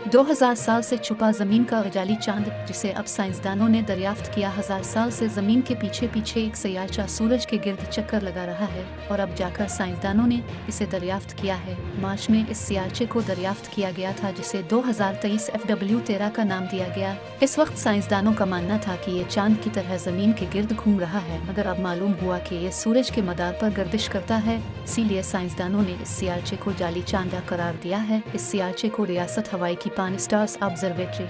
2000 साल से छुपा जमीन का जाली चांद, जिसे अब साइंसदानों ने दरियाफ्त किया। 1000 साल से जमीन के पीछे पीछे एक सयाचा सूरज के गिर्द चक्कर लगा रहा है और अब जाकर साइंसदानों ने इसे दरियाफ्त किया है। मार्च में इस सियाचे को दरियाफ्त किया गया था, जिसे 2023 FW13 का नाम दिया गया। इस वक्त साइंसदानों का मानना था कि ये चांद की तरह जमीन के गिर्द घूम रहा है, मगर अब मालूम हुआ कि ये सूरज के मदार पर गर्दिश करता है। इसीलिए साइंसदानों ने इस सियाचे को जाली चांद करार दिया है। इस सियाचे को रियासत हवाई की पान स्टार्स ऑब्जर्वेटरी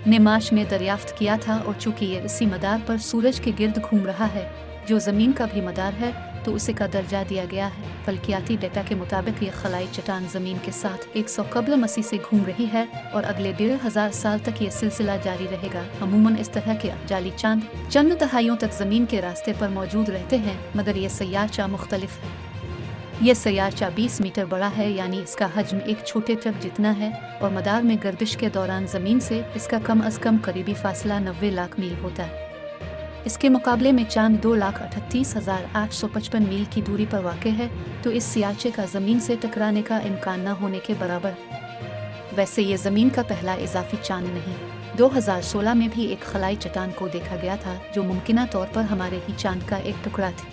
ने मार्च में दरियाफ्त किया था, और चूंकि ये इसी मदार पर सूरज के गिर्द घूम रहा है जो जमीन का भी मदार है, तो उसे का दर्जा दिया गया है। फल्कियाती डेटा के मुताबिक ये खलाई चट्टान जमीन के साथ 100 कबल मसीह से घूम रही है और अगले 1500 साल तक ये सिलसिला जारी रहेगा। अमूमन इस तरह के जाली चांद चंद दहाइयों तक जमीन के रास्ते पर मौजूद रहते हैं, मगर ये सयाचा मुख्तलिफ है। यह सयाचा 20 मीटर बड़ा है, यानी इसका हजम एक छोटे ट्रक जितना है, और मदार में गर्दिश के दौरान जमीन से इसका कम अज कम करीबी फासला 90 लाख मील होता है। इसके मुकाबले में चांद 2,38,855 मील की दूरी पर वाक़ है, तो इस सियाचे का ज़मीन से टकराने का इम्कान न होने के बराबर। वैसे ये ज़मीन का पहला इजाफी चांद नहीं। 2016 में भी एक खलाई चट्टान को देखा गया था, जो मुमकिना तौर पर हमारे ही चांद का एक टुकड़ा थी।